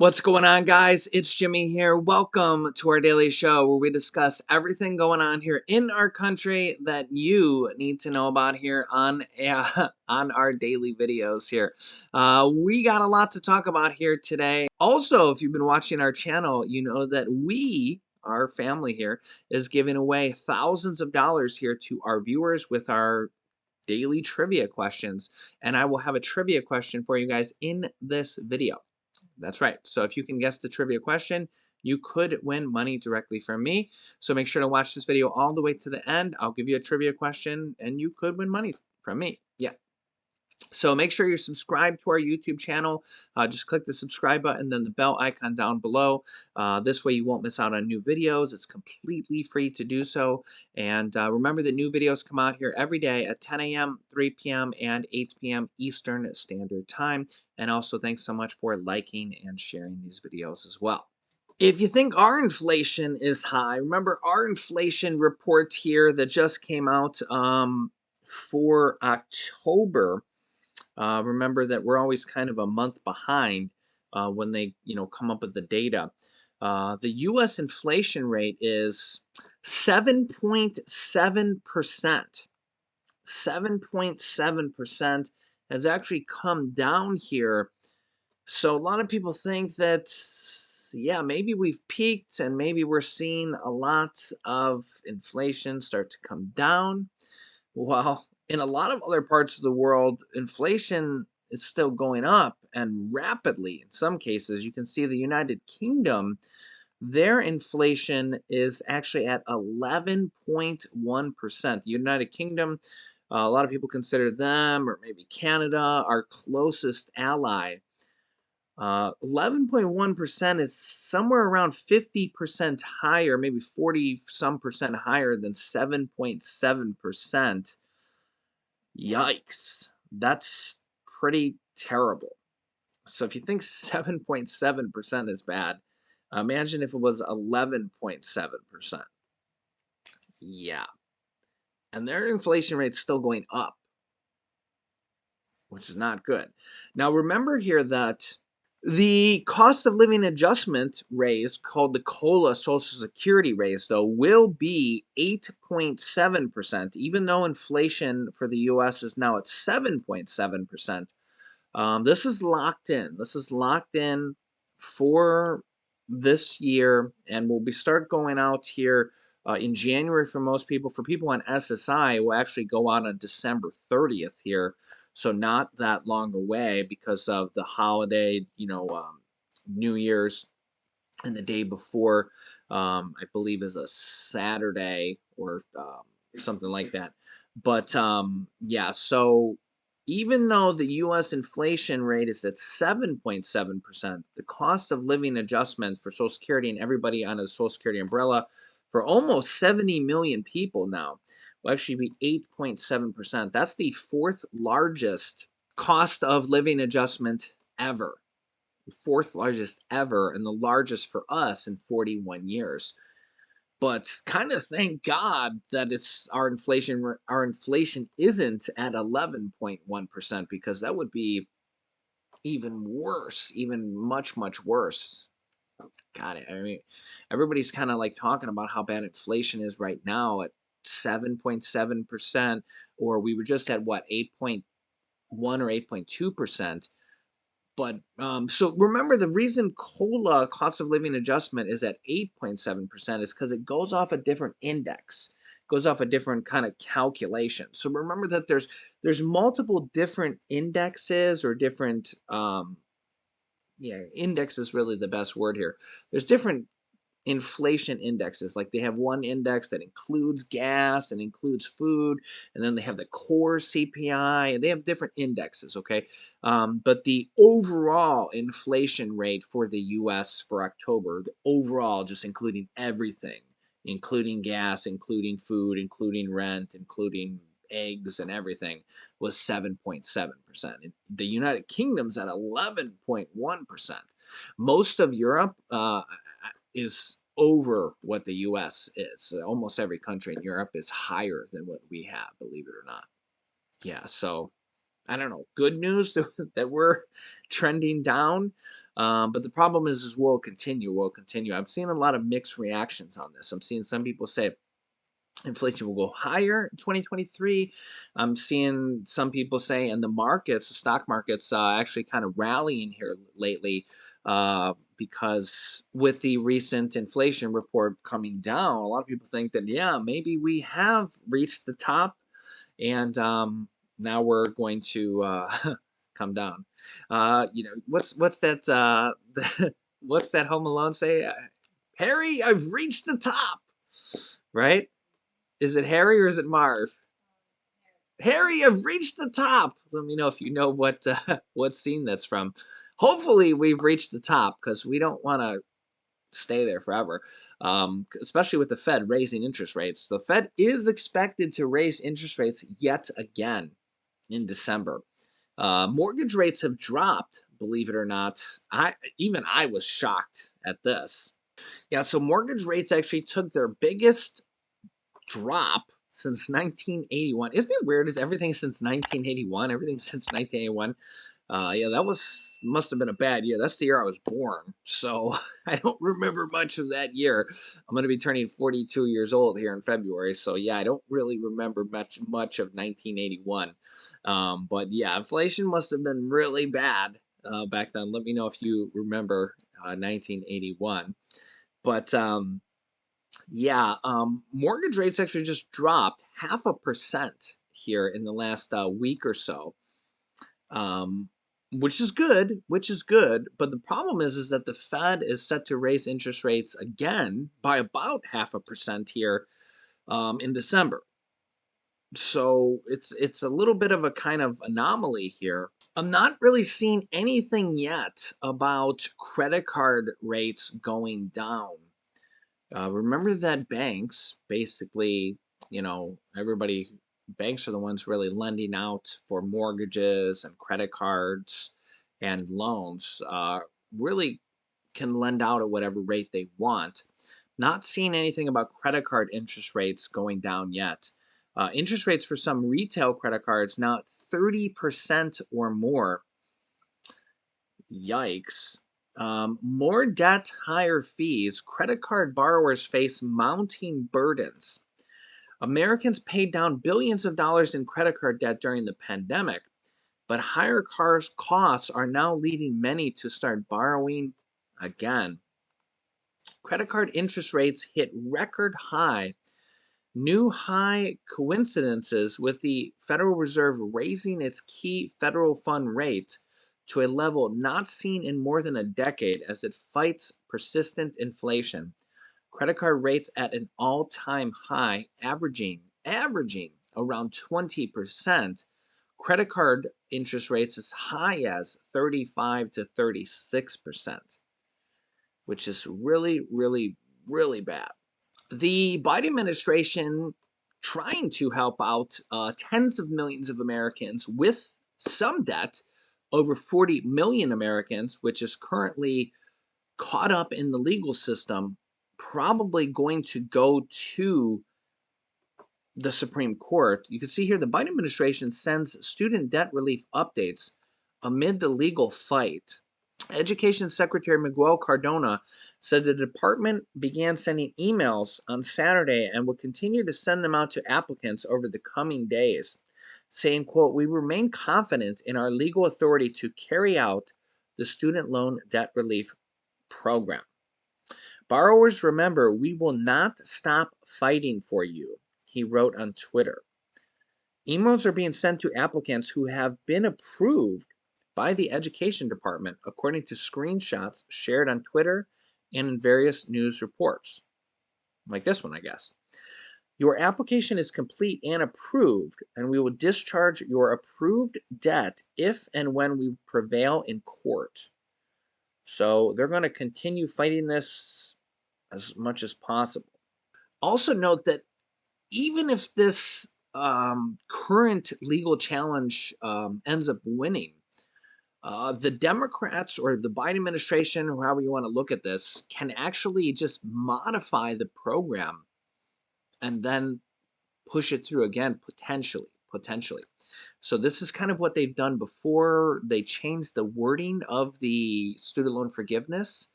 What's going on, guys? It's Jimmy here. Welcome to our daily show where we discuss everything going on here in our country that you need to know about here on on our daily videos here. We got a lot to talk about here today. Also, if you've been watching our channel, you know that our family here, is giving away thousands of dollars here to our viewers with our daily trivia questions. And I will have a trivia question for you guys in this video. That's right. So if you can guess the trivia question, you could win money directly from me. So make sure to watch this video all the way to the end. I'll give you a trivia question and you could win money from me. Yeah. So make sure you're subscribed to our YouTube channel. Just click the subscribe button, then the bell icon down below. This way you won't miss out on new videos. It's completely free to do so. And remember that new videos come out here every day at 10 a.m., 3 p.m., and 8 p.m. Eastern Standard Time. And also thanks so much for liking and sharing these videos as well. If you think our inflation is high, remember our inflation report here that just came out for October. Remember that we're always kind of a month behind when they, come up with the data. The U.S. inflation rate is 7.7%. 7.7% has actually come down here. So a lot of people think that, yeah, maybe we've peaked and maybe we're seeing a lot of inflation start to come down. Well, in a lot of other parts of the world, inflation is still going up and rapidly. In some cases, you can see the United Kingdom, their inflation is actually at 11.1%. The United Kingdom, a lot of people consider them, or maybe Canada, our closest ally. 11.1% is somewhere around 50% higher, maybe 40 some percent higher than 7.7%. Yikes. That's pretty terrible. So if you think 7.7% is bad, imagine if it was 11.7%. Yeah. And their inflation rate's still going up, which is not good. Now remember here that the cost of living adjustment raise, called the COLA Social Security raise, though, will be 8.7%, even though inflation for the US is now at 7.7%. This is locked in. This is locked in for this year, and will be start going out here in January for most people. For people on SSI, it will actually go out on December 30th here, so not that long away because of the holiday, New Year's, and the day before, I believe, is a Saturday or something like that. But yeah, so even though the U.S. inflation rate is at 7.7%, the cost of living adjustment for Social Security and everybody on a Social Security umbrella for almost 70 million people now will actually be 8.7%. That's the fourth largest cost of living adjustment ever. Fourth largest ever, and the largest for us in 41 years. But kind of thank God that it's our inflation isn't at 11.1%, because that would be even worse, even much worse. Got it. I mean, everybody's kind of like talking about how bad inflation is right now at 7.7%, or we were just at what, 8.1 or 8.2%. But so remember, the reason COLA, cost of living adjustment, is at 8.7% is because it goes off a different index, goes off a different kind of calculation. So remember that there's multiple different indexes, or different yeah, index is really the best word here. There's different inflation indexes. Like, they have one index that includes gas and includes food, and then they have the core CPI, and they have different indexes. Okay, but the overall inflation rate for the U.S. for October, the overall, just including everything, including gas, including food, including rent, including eggs and everything, was 7.7%. The United Kingdom's at 11.1%. Most of Europe is over what the US is. Almost every country in Europe is higher than what we have, believe it or not. Yeah, so I don't know. Good news that we're trending down. But the problem is we'll continue. We'll continue. I'm seeing a lot of mixed reactions on this. I'm seeing some people say inflation will go higher in 2023. I'm seeing some people say, and the markets, the stock markets, actually kind of rallying here lately because with the recent inflation report coming down, a lot of people think that, yeah, maybe we have reached the top and now we're going to come down. What's that? What's that Home Alone say? Harry, I've reached the top, right? Is it Harry or is it Marv? Harry, I've reached the top. Let me know if you know what what scene that's from. Hopefully, we've reached the top because we don't want to stay there forever. Especially with the Fed raising interest rates. The Fed is expected to raise interest rates yet again in December. Mortgage rates have dropped, believe it or not. I was shocked at this. Yeah, so mortgage rates actually took their biggest drop since 1981. Isn't it weird? Is everything since 1981? Everything since 1981. Yeah, that must have been a bad year. That's the year I was born, so I don't remember much of that year. I'm going to be turning 42 years old here in February, so yeah, I don't really remember much of 1981. But yeah, inflation must have been really bad back then. Let me know if you remember 1981. But yeah, mortgage rates actually just dropped 0.5% here in the last week or so, um, which is good, which is good. But the problem is that the Fed is set to raise interest rates again by about 0.5% here in December. So it's a little bit of a kind of anomaly here. I'm not really seeing anything yet about credit card rates going down. Remember that banks basically, everybody, banks are the ones really lending out for mortgages and credit cards and loans, really can lend out at whatever rate they want. Not seeing anything about credit card interest rates going down yet. Interest rates for some retail credit cards now at 30% or more. Yikes. More debt, higher fees. Credit card borrowers face mounting burdens. Americans paid down billions of dollars in credit card debt during the pandemic, but higher cars costs are now leading many to start borrowing again. Credit card interest rates hit record high. New high coincidences with the Federal Reserve raising its key federal fund rate to a level not seen in more than a decade as it fights persistent inflation. Credit card rates at an all-time high, averaging around 20%. Credit card interest rates as high as 35 to 36%, which is really, really, really bad. The Biden administration trying to help out tens of millions of Americans with some debt, over 40 million Americans, which is currently caught up in the legal system, probably going to go to the Supreme Court. You can see here the Biden administration sends student debt relief updates amid the legal fight. Education Secretary Miguel Cardona said the department began sending emails on Saturday and will continue to send them out to applicants over the coming days, saying, quote, "We remain confident in our legal authority to carry out the student loan debt relief program. Borrowers, remember, we will not stop fighting for you," he wrote on Twitter. Emails are being sent to applicants who have been approved by the Education Department, according to screenshots shared on Twitter and in various news reports. Like this one, I guess. "Your application is complete and approved, and we will discharge your approved debt if and when we prevail in court." So they're going to continue fighting this as much as possible. Also, note that even if this current legal challenge ends up winning, the Democrats or the Biden administration, or however you want to look at this, can actually just modify the program and then push it through again, potentially. potentially. So this is kind of what they've done before. They changed the wording of the student loan forgiveness,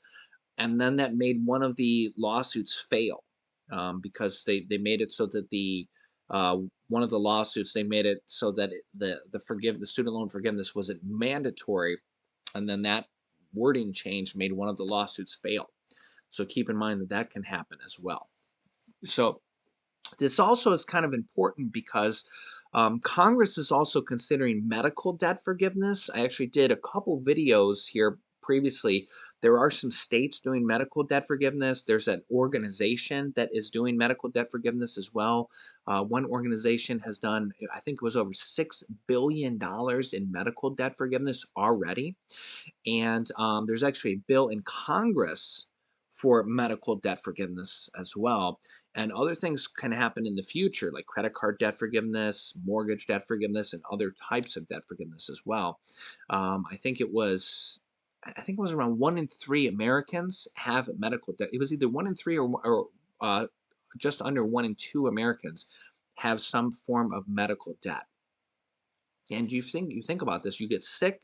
and then that made one of the lawsuits fail, because they made it so that uh, one of the lawsuits, they made it so that the student loan forgiveness wasn't mandatory, and then that wording change made one of the lawsuits fail. So keep in mind that that can happen as well. So this also is kind of important because Congress is also considering medical debt forgiveness. I actually did a couple videos here previously. There are some states doing medical debt forgiveness. There's an organization that is doing medical debt forgiveness as well. One organization has done, I think it was over $6 billion in medical debt forgiveness already. And there's actually a bill in Congress for medical debt forgiveness as well. And other things can happen in the future, like credit card debt forgiveness, mortgage debt forgiveness, and other types of debt forgiveness as well. I think it was. I think it was around 1 in 3 Americans have medical debt. It was either 1 in 3 or just under 1 in 2 Americans have some form of medical debt. And you think about this, you get sick,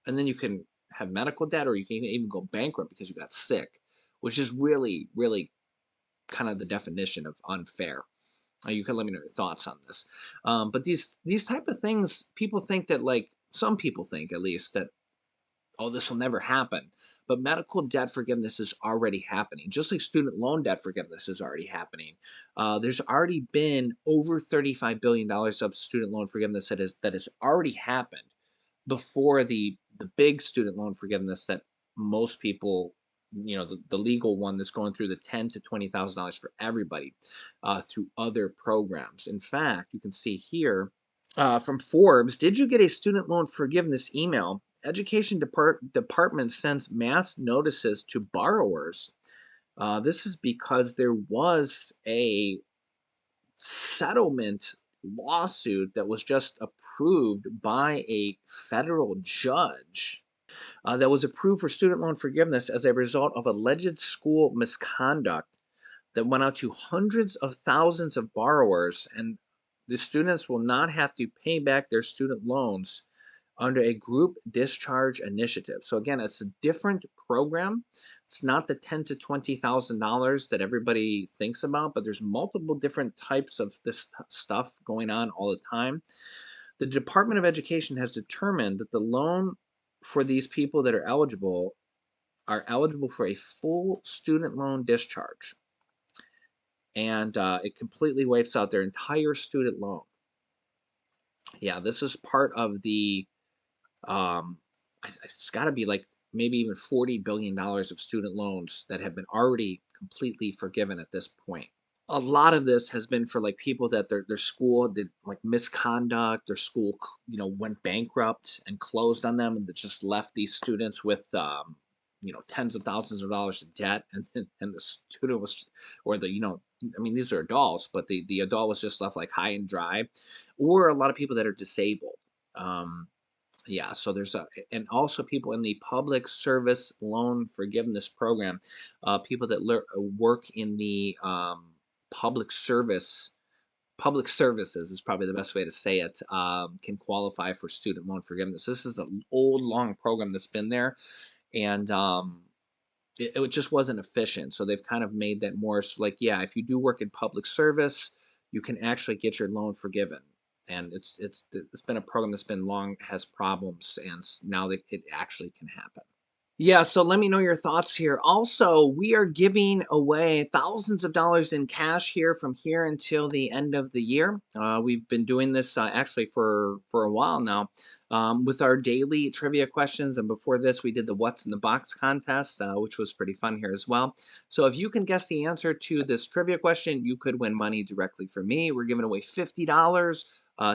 and then you can have medical debt, or you can even go bankrupt because you got sick, which is really, really kind of the definition of unfair. You can let me know your thoughts on this. But these type of things, people think that, like, some people think at least that, oh, this will never happen. But medical debt forgiveness is already happening, just like student loan debt forgiveness is already happening. There's already been over $35 billion of student loan forgiveness that has already happened before the big student loan forgiveness that most people, the legal one that's going through the $10,000 to $20,000 for everybody, through other programs. In fact, you can see here, from Forbes, did you get a student loan forgiveness email? Education Department sends mass notices to borrowers. This is because there was a settlement lawsuit that was just approved by a federal judge, that was approved for student loan forgiveness as a result of alleged school misconduct that went out to hundreds of thousands of borrowers, and the students will not have to pay back their student loans under a group discharge initiative. So again, it's a different program. It's not the $10,000 to $20,000 that everybody thinks about, but there's multiple different types of this stuff going on all the time. The Department of Education has determined that the loan for these people that are eligible for a full student loan discharge, and it completely wipes out their entire student loan. Yeah, this is part of the Um, it's got to be like maybe even $40 billion of student loans that have been already completely forgiven at this point. A lot of this has been for, like, people that their school did, like, misconduct. Their school, went bankrupt and closed on them, and that just left these students with, tens of thousands of dollars in debt, and the student was, or I mean, these are adults, but the adult was just left, like, high and dry, or a lot of people that are disabled. Um, yeah, so there's and also people in the public service loan forgiveness program, people that work in the public service, public services is probably the best way to say it, can qualify for student loan forgiveness. This is an old, long program that's been there, and it just wasn't efficient. So they've kind of made that more like, yeah, if you do work in public service, you can actually get your loan forgiven. And it's been a program that's been long, has problems, and now that it actually can happen. Yeah, so let me know your thoughts here. Also, we are giving away thousands of dollars in cash here from here until the end of the year. We've been doing this, actually for a while now, with our daily trivia questions. And before this, we did the What's in the Box contest, which was pretty fun here as well. So if you can guess the answer to this trivia question, you could win money directly from me. We're giving away $50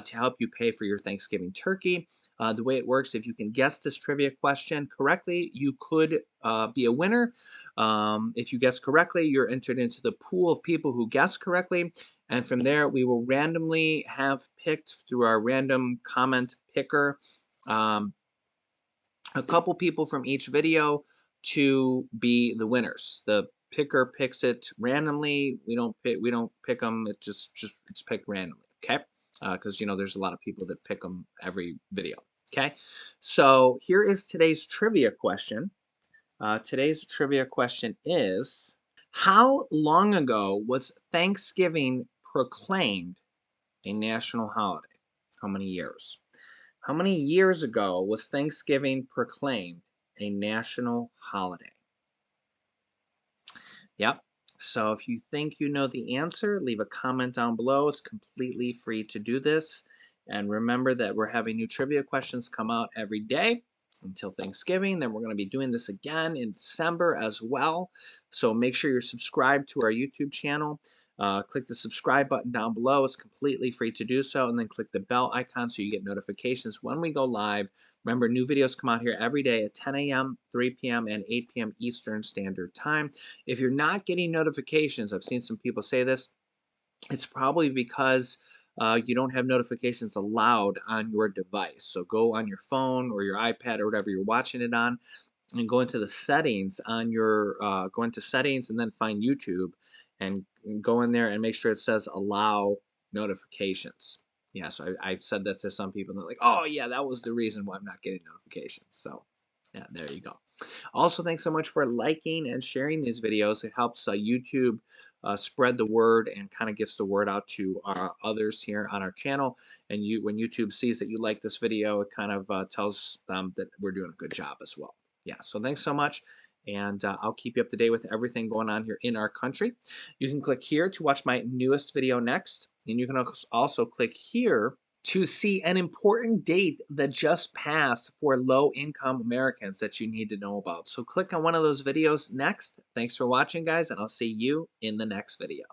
to help you pay for your Thanksgiving turkey. The way it works, if you can guess this trivia question correctly, you could be a winner. If you guess correctly, you're entered into the pool of people who guess correctly. And from there, we will randomly have picked through our random comment picker, um, a couple people from each video to be the winners. The picker picks it randomly. We don't pick them. It's picked randomly. Okay. because there's a lot of people that pick them every video. Okay, so here is today's trivia question. Today's trivia question is: how long ago was Thanksgiving proclaimed a national holiday? How many years? How many years ago was Thanksgiving proclaimed a national holiday? Yep. So if you think you know the answer, leave a comment down below. It's completely free to do this. And remember that we're having new trivia questions come out every day until Thanksgiving. Then we're going to be doing this again in December as well. So make sure you're subscribed to our YouTube channel. Click the subscribe button down below. It's completely free to do so. And then click the bell icon so you get notifications when we go live. Remember, new videos come out here every day at 10 a.m., 3 p.m., and 8 p.m. Eastern Standard Time. If you're not getting notifications, I've seen some people say this, it's probably because you don't have notifications allowed on your device. So go on your phone or your iPad or whatever you're watching it on, and go into the settings on your go into settings and then find YouTube, and go in there and make sure it says allow notifications. Yeah, so I've said that to some people and they're like, oh yeah, that was the reason why I'm not getting notifications. So yeah, there you go. Also, thanks so much for liking and sharing these videos. It helps YouTube spread the word and kind of gets the word out to others here on our channel. And when YouTube sees that you like this video, it kind of tells them that we're doing a good job as well. Yeah, so thanks so much. And I'll keep you up to date with everything going on here in our country. You can click here to watch my newest video next. And you can also click here to see an important date that just passed for low-income Americans that you need to know about. So click on one of those videos next. Thanks for watching, guys, and I'll see you in the next video.